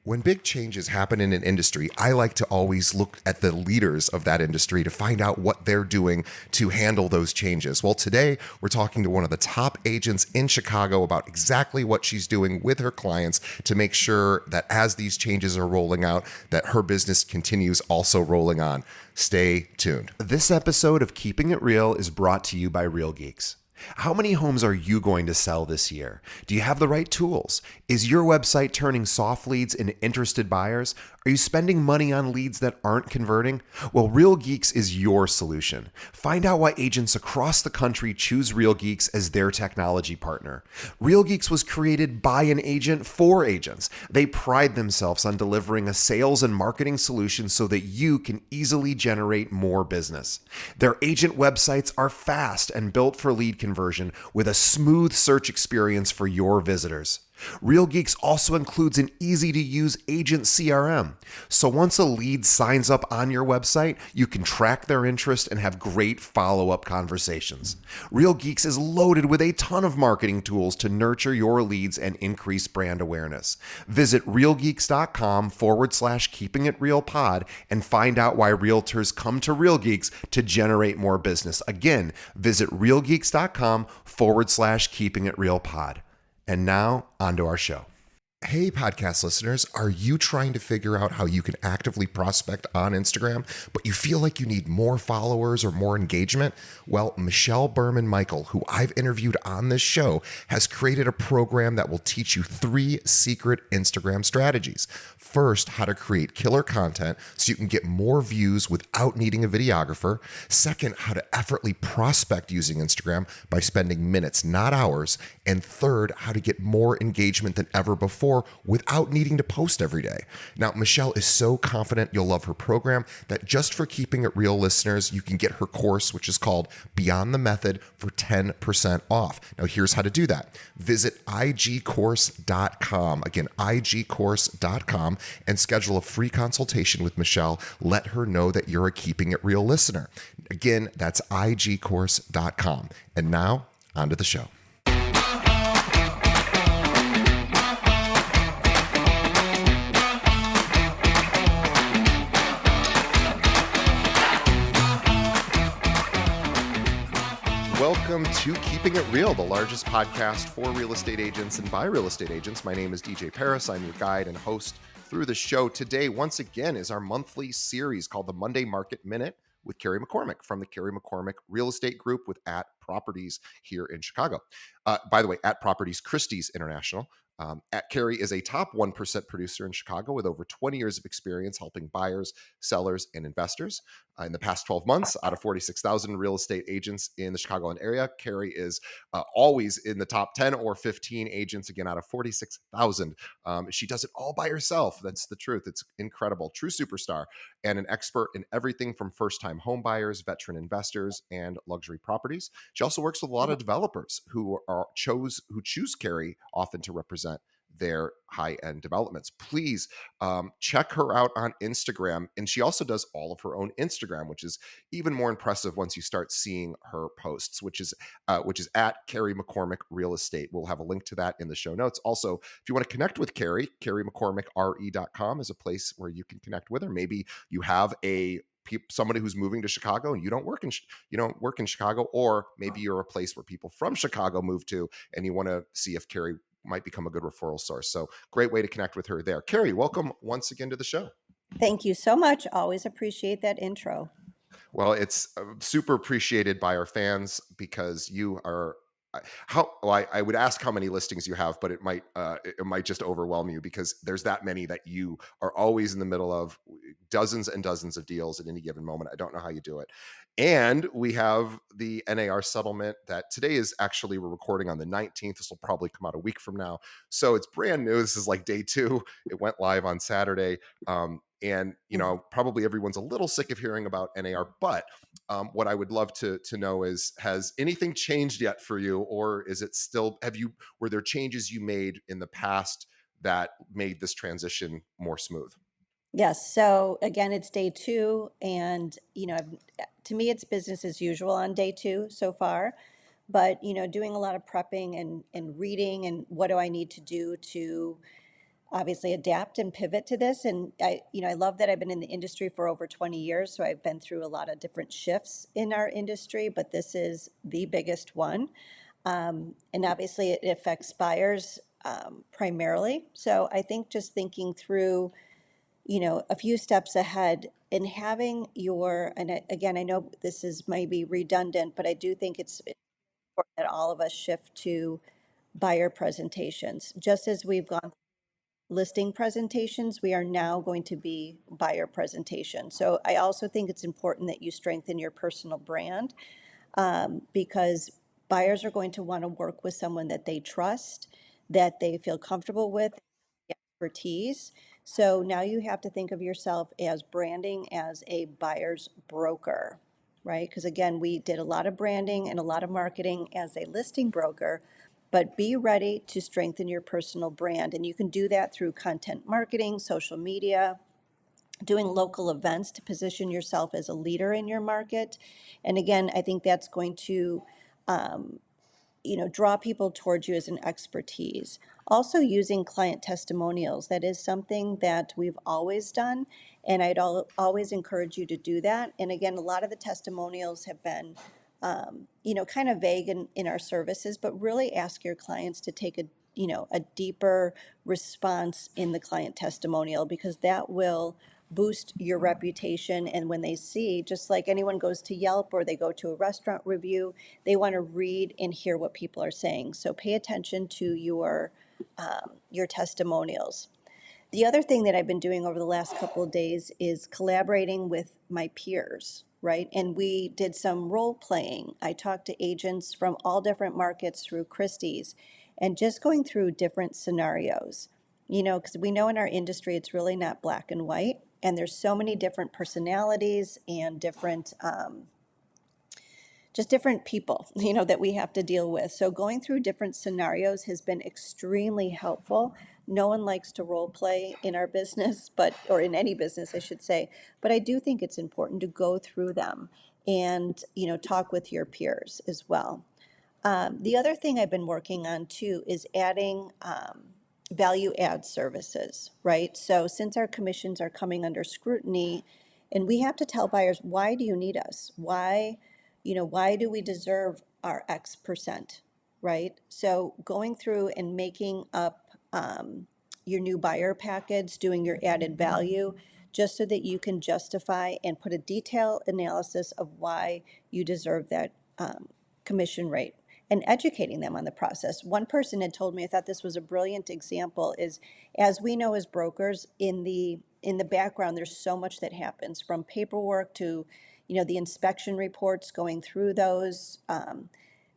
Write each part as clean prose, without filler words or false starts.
When big changes happen in an industry, I like to always look at the leaders of that industry to find out what they're doing to handle those changes. Well, today we're talking to one of the top agents in Chicago about exactly what she's doing with her clients to make sure that as these changes are rolling out, that her business continues also rolling on. Stay tuned. This episode of Keeping It Real is brought to you by Real Geeks. How many homes are you going to sell this year? Do you have the right tools? Is your website turning soft leads into interested buyers? Are you spending money on leads that aren't converting? Well, Real Geeks is your solution. Find out why agents across the country choose Real Geeks as their technology partner. Real Geeks was created by an agent for agents. They pride themselves on delivering a sales and marketing solution so that you can easily generate more business. Their agent websites are fast and built for lead conversion with a smooth search experience for your visitors. Real Geeks also includes an easy-to-use agent CRM. So once a lead signs up on your website, you can track their interest and have great follow-up conversations. Real Geeks is loaded with a ton of marketing tools to nurture your leads and increase brand awareness. Visit realgeeks.com/keepingitrealpod and find out why realtors come to Real Geeks to generate more business. Again, visit realgeeks.com/keepingitrealpod. And now, on to our show. Hey, podcast listeners, are you trying to figure out how you can actively prospect on Instagram, but you feel like you need more followers or more engagement? Well, Michelle Berman-Michael, who I've interviewed on this show, has created a program that will teach you 3 secret Instagram strategies. First, how to create killer content so you can get more views without needing a videographer. Second, how to effortlessly prospect using Instagram by spending minutes, not hours. And third, how to get more engagement than ever before without needing to post every day. Now, Michelle is so confident you'll love her program that just for Keeping It Real listeners, you can get her course, which is called Beyond the Method, for 10% off. Now, here's how to do that. Visit igcourse.com. Again, igcourse.com. and schedule a free consultation with Michelle. Let her know that you're a Keeping It Real listener. Again, that's igcourse.com. And now, on to the show. Welcome to Keeping It Real, the largest podcast for real estate agents and by real estate agents. My name is DJ Paris. I'm your guide and host through the show. Today, once again, is our monthly series called the Monday Market Minute with Carrie McCormick from the Carrie McCormick Real Estate Group with At Properties here in Chicago. By the way, At Properties Christie's International. At Carrie is a top 1% producer in Chicago with over 20 years of experience helping buyers, sellers, and investors. In the past 12 months, out of 46,000 real estate agents in the Chicagoland area, Carrie is always in the top 10 or 15 agents, again, out of 46,000. She does it all by herself. That's the truth. It's incredible. True superstar and an expert in everything from first-time home buyers, veteran investors, and luxury properties. She also works with a lot of developers who choose Carrie often to represent their high-end developments. Please check her out on Instagram. And she also does all of her own Instagram, which is even more impressive once you start seeing her posts, which is at Carrie McCormick Real Estate. We'll have a link to that in the show notes. Also, if you want to connect with Carrie, carriemccormickre.com is a place where you can connect with her. Maybe you have somebody who's moving to Chicago and you don't work in Chicago, or maybe you're a place where people from Chicago move to and you want to see if Carrie might become a good referral source. So great way to connect with her there. Carrie, welcome once again to the show. Thank you so much. Always appreciate that intro. Well, it's super appreciated by our fans because you are I would ask how many listings you have, but it might just overwhelm you because there's that many that you are always in the middle of, dozens and dozens of deals at any given moment. I don't know how you do it. And we have the NAR settlement that today is actually, we're recording on the 19th. This will probably come out a week from now. So it's brand new. This is like day 2. It went live on Saturday. And, probably everyone's a little sick of hearing about NAR, but what I would love to know is, has anything changed yet for you, or is it still, were there changes you made in the past that made this transition more smooth? Yes. So again, it's day 2, and to me, it's business as usual on day 2 so far. But doing a lot of prepping and reading, and what do I need to do to obviously adapt and pivot to this. And I love that I've been in the industry for over 20 years. So I've been through a lot of different shifts in our industry, but this is the biggest one. And obviously it affects buyers primarily. So I think just thinking through, a few steps ahead and having again, I know this is maybe redundant, but I do think it's important that all of us shift to buyer presentations. Just as we've gone listing presentations, we are now going to be buyer presentations. So I also think it's important that you strengthen your personal brand, because buyers are going to want to work with someone that they trust, that they feel comfortable with, expertise. So now you have to think of yourself as branding as a buyer's broker, right? Because again, we did a lot of branding and a lot of marketing as a listing broker, but be ready to strengthen your personal brand. And you can do that through content marketing, social media, doing local events to position yourself as a leader in your market. And again, I think that's going to draw people towards you as an expertise. Also, using client testimonials. That is something that we've always done, and always encourage you to do that. And again, a lot of the testimonials have been, kind of vague in our services, but really ask your clients to take a deeper response in the client testimonial, because that will boost your reputation. And when they see, just like anyone goes to Yelp or they go to a restaurant review, they want to read and hear what people are saying. So pay attention to your testimonials. The other thing that I've been doing over the last couple of days is collaborating with my peers, right? And we did some role playing. I talked to agents from all different markets through Christie's and just going through different scenarios, because we know in our industry it's really not black and white. And there's so many different personalities and just different people, that we have to deal with. So going through different scenarios has been extremely helpful. No one likes to role play in our business, or in any business, I should say. But I do think it's important to go through them and, talk with your peers as well. The other thing I've been working on too is adding value add services, right? So since our commissions are coming under scrutiny, and we have to tell buyers, why do you need us? Why do we deserve our X percent, right? So going through and making up your new buyer package, doing your added value, just so that you can justify and put a detailed analysis of why you deserve that commission rate, and educating them on the process. One person had told me, I thought this was a brilliant example, is as we know as brokers, in the background, there's so much that happens, from paperwork to, the inspection reports, going through those.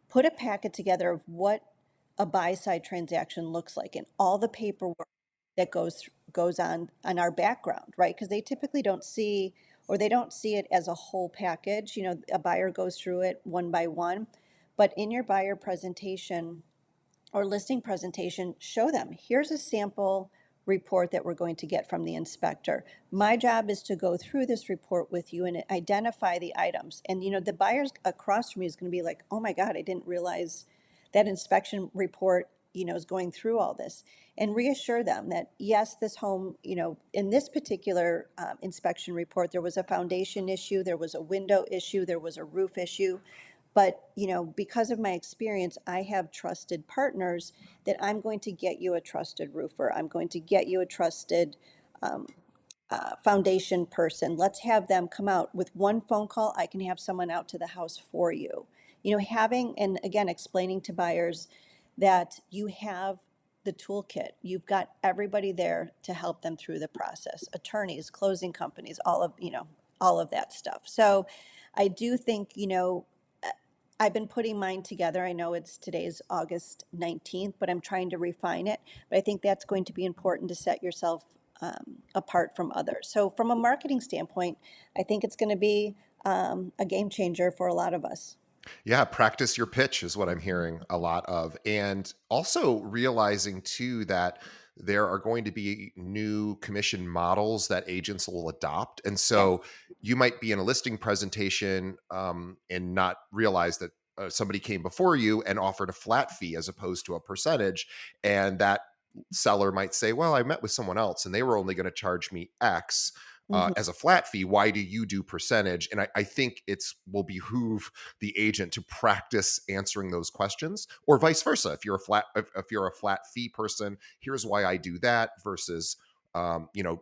Put a packet together of what a buy side transaction looks like and all the paperwork that goes on our background, right? Because they typically don't see, or they don't see it as a whole package. A buyer goes through it one by one, but in your buyer presentation or listing presentation, show them, here's a sample report that we're going to get from the inspector. My job is to go through this report with you and identify the items. And, the buyers across from you is going to be like, oh my God, I didn't realize that inspection report, is going through all this. And reassure them that, yes, this home, in this particular inspection report, there was a foundation issue, there was a window issue, there was a roof issue. But, because of my experience, I have trusted partners that I'm going to get you a trusted roofer. I'm going to get you a trusted foundation person. Let's have them come out. With one phone call, I can have someone out to the house for you. Having, and again, explaining to buyers that you have the toolkit. You've got everybody there to help them through the process. Attorneys, closing companies, all of that stuff. So I do think, I've been putting mine together. I know today's August 19th, but I'm trying to refine it. But I think that's going to be important to set yourself apart from others. So from a marketing standpoint, I think it's going to be a game changer for a lot of us. Yeah, practice your pitch is what I'm hearing a lot of. And also realizing too that there are going to be new commission models that agents will adopt. And Yes. so you might be in a listing presentation and not realize that somebody came before you and offered a flat fee as opposed to a percentage. And that seller might say, well, I met with someone else and they were only going to charge me X Mhm. as a flat fee. Why do you do percentage? And I think it's will behoove the agent to practice answering those questions, or vice versa. If you're a flat fee person, here's why I do that versus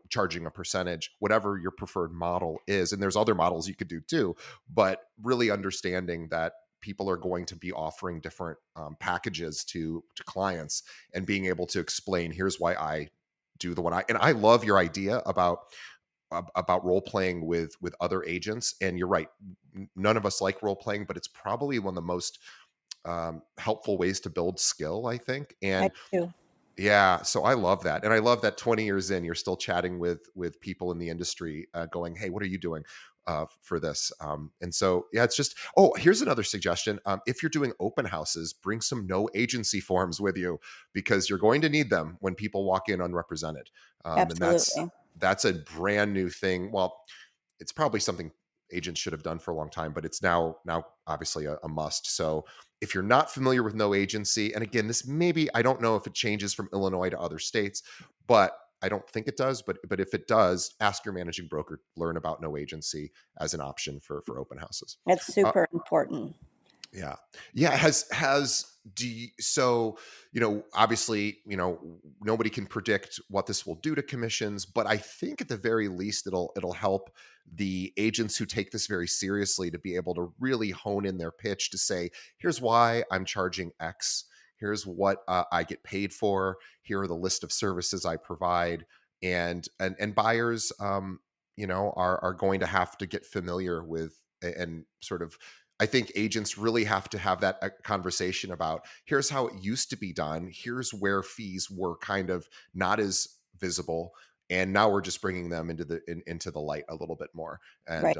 charging a percentage, whatever your preferred model is. And there's other models you could do too, but really understanding that people are going to be offering different packages to clients, and being able to explain, here's why I do the one I. And I love your idea about role playing with other agents. And you're right, none of us like role playing, but it's probably one of the most helpful ways to build skill, I think. I And do. yeah, so I love that, and I love that 20 years in, you're still chatting with people in the industry, going, "Hey, what are you doing for this?" And so, yeah, it's just. Oh, here's another suggestion: if you're doing open houses, bring some no agency forms with you, because you're going to need them when people walk in unrepresented, and that's Absolutely. that's a brand new thing. Well, it's probably something agents should have done for a long time, but it's now obviously a must. So if you're not familiar with no agency, and again, this maybe, I don't know if it changes from Illinois to other states, but I don't think it does. But if it does, ask your managing broker, learn about no agency as an option for open houses. It's Uh, super important. yeah. Yeah. Has do you, so, obviously, nobody can predict what this will do to commissions, but I think at the very least it'll help the agents who take this very seriously to be able to really hone in their pitch to say, here's why I'm charging X. Here's what I get paid for. Here are the list of services I provide. And buyers, are going to have to get familiar with, and sort of, I think agents really have to have that conversation about, here's how it used to be done. Here's where fees were kind of not as visible, and now we're just bringing them into the light a little bit more. And Right.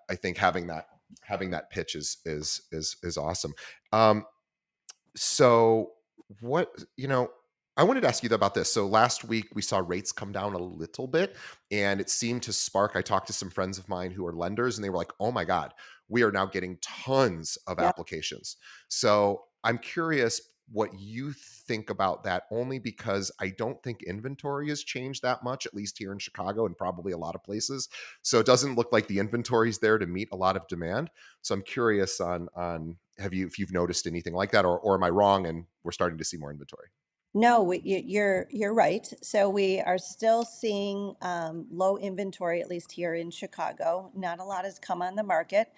I think having that pitch is awesome. Um, so what, I wanted to ask you about this. So last week we saw rates come down a little bit, and it seemed to spark. I talked to some friends of mine who are lenders, and they were like, "Oh my god, we are now getting tons of Yeah. applications." So I'm curious what you think about that, only because I don't think inventory has changed that much, at least here in Chicago and probably a lot of places. So it doesn't look like the inventory is there to meet a lot of demand. So I'm curious on if you've noticed anything like that, or am I wrong and we're starting to see more inventory? No, you're right. So we are still seeing low inventory, at least here in Chicago. Not a lot has come on the market.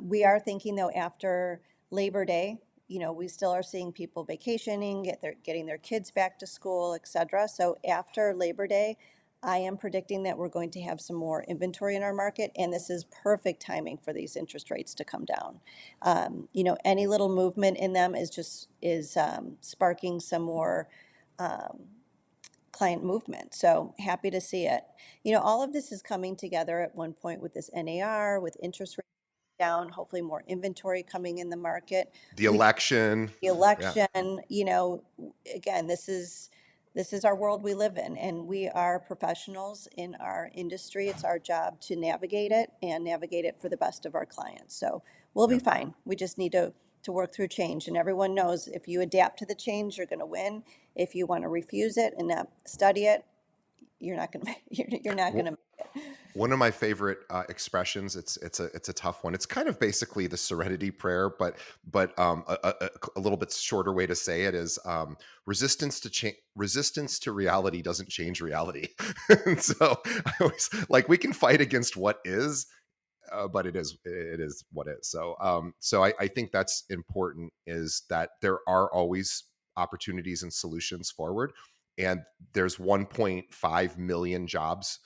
We are thinking though after Labor Day, we still are seeing people vacationing, getting their kids back to school, et cetera. So after Labor Day, I am predicting that we're going to have some more inventory in our market, and this is perfect timing for these interest rates to come down. Any little movement in them is sparking some more um, client movement. So happy to see it. All of this is coming together at one point with this NAR, with interest rates down, hopefully more inventory coming in the market. The election. The Yeah. election, again, this is our world we live in, and we are professionals in our industry. It's our job to navigate it and navigate it for the best of our clients. So we'll be Yeah. fine. We just need to work through change, and everyone knows if you adapt to the change, you're going to win. If you want to refuse it and not study it, you're not going to you're not going Wh- to make it. One of my favorite expressions. It's a tough one. It's kind of basically the Serenity Prayer, but a little bit shorter way to say it is, resistance to reality doesn't change reality. And so I always, like, we can fight against what is, but it is what is. So I think that's important, is that there are always opportunities and solutions forward, and there's 1.5 million jobs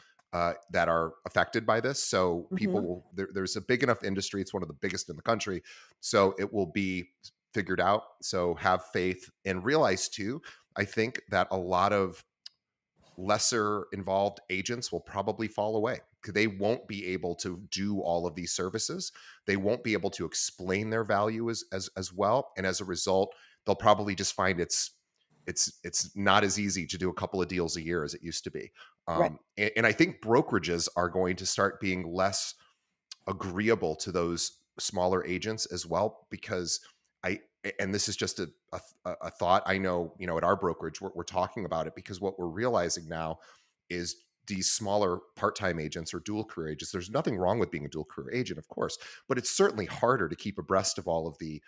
that are affected by this. So people Mhm. there's a big enough industry. It's one of the biggest in the country, so it will be figured out. So have faith and realize too. I think that a lot of lesser involved agents will probably fall away, because they won't be able to do all of these services. They won't be able to explain their value as well, and as a result, they'll probably just find it's not as easy to do a couple of deals a year as it used to be. Right. And I think brokerages are going to start being less agreeable to those smaller agents as well, because I and this is just a thought. I know, at our brokerage, we're talking about it because what we're realizing now is these smaller part-time agents or dual career agents. There's nothing wrong with being a dual career agent, of course, but it's certainly harder to keep abreast of all of the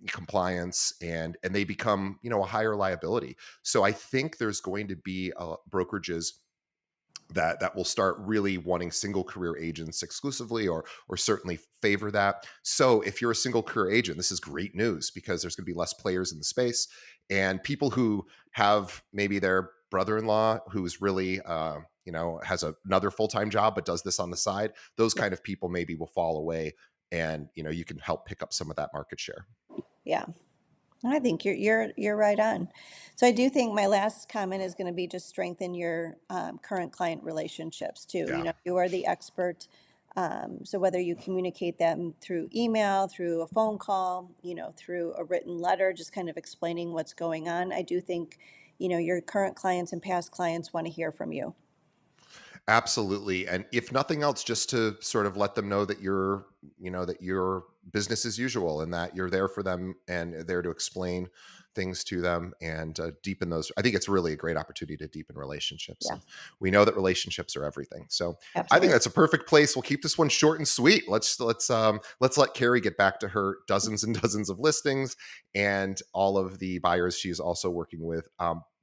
compliance, and they become, a higher liability. So I think there's going to be brokerages that will start really wanting single career agents exclusively, or certainly favor that. So if you're a single career agent, this is great news because there's going to be less players in the space, and people who have maybe their brother-in-law who's really has another full-time job but does this on the side. Those Yeah. kind of people maybe will fall away, and you can help pick up some of that market share. Yeah. I think you're right on. So I do think my last comment is going to be just strengthen your current client relationships too. Yeah. You are the expert. So whether you communicate them through email, through a phone call, through a written letter, just kind of explaining what's going on, I do think, your current clients and past clients want to hear from you. Absolutely. And if nothing else, just to sort of let them know that you're business as usual, and that you're there for them and there to explain things to them, and deepen those. I think it's really a great opportunity to deepen relationships. Yeah, And we know that relationships are everything. So I think absolutely. that's a perfect place. We'll keep this one short and sweet. Let's let Carrie get back to her dozens and dozens of listings and all of the buyers she's also working with.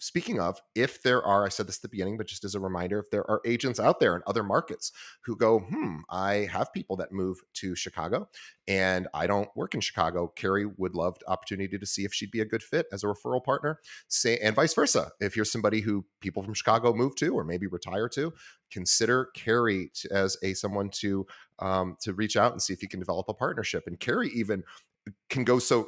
Speaking of, if there are, I said this at the beginning, but just as a reminder, if there are agents out there in other markets who go, I have people that move to Chicago and I don't work in Chicago, Carrie would love the opportunity to see if she'd be a good fit as a referral partner. Say, and vice versa. If you're somebody who people from Chicago move to, or maybe retire to, consider Carrie as someone to reach out and see if you can develop a partnership. And Carrie even can go so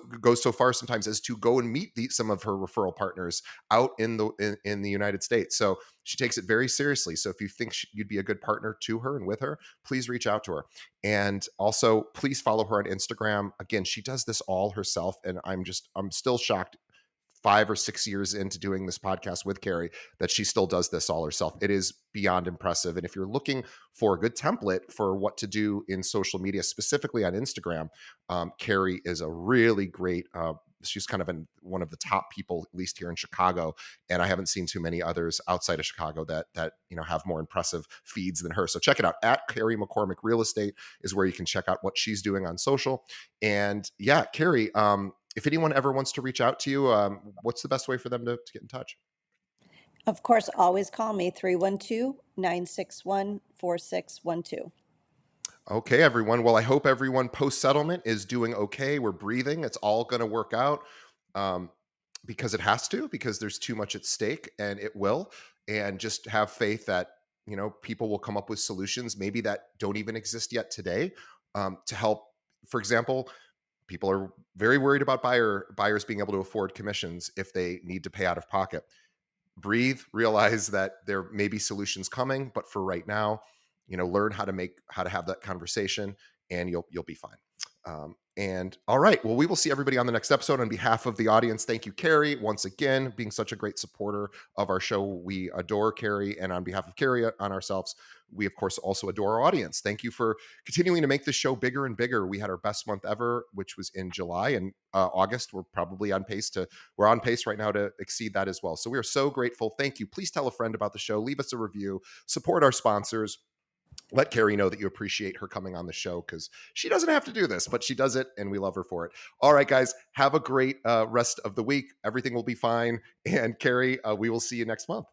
far sometimes as to go and meet some of her referral partners out in the United States. So she takes it very seriously. So if you think you'd be a good partner to her and with her, please reach out to her. And also, please follow her on Instagram. Again, she does this all herself, and I'm still shocked 5 or 6 years into doing this podcast with Carrie that she still does this all herself. It is beyond impressive. And if you're looking for a good template for what to do in social media, specifically on Instagram, Carrie is a really great. She's kind of one of the top people, at least here in Chicago, and I haven't seen too many others outside of Chicago that have more impressive feeds than her. So check it out. At Carrie McCormick Real Estate is where you can check out what she's doing on social. And yeah, Carrie, if anyone ever wants to reach out to you, what's the best way for them to get in touch? Of course, always call me 312-961-4612. Okay, everyone. Well, I hope everyone post settlement is doing okay. We're breathing. It's all going to work out, um, because it has to, because there's too much at stake, and it will. And just have faith that people will come up with solutions, maybe that don't even exist yet today, to help. For example, people are very worried about buyers being able to afford commissions if they need to pay out of pocket. Breathe, realize that there may be solutions coming, but for right now, learn how to have that conversation, and you'll be fine. And all right, well, we will see everybody on the next episode. On behalf of the audience, thank you, Carrie, once again, being such a great supporter of our show. We adore Carrie, and on behalf of Carrie, on ourselves, we of course also adore our audience. Thank you for continuing to make this show bigger and bigger. We had our best month ever, which was in July, and August. We're on pace right now to exceed that as well. So we are so grateful. Thank you. Please tell a friend about the show. Leave us a review. Support our sponsors. Let Carrie know that you appreciate her coming on the show, because she doesn't have to do this, but she does it, and we love her for it. All right, guys, have a great rest of the week. Everything will be fine. And Carrie, we will see you next month.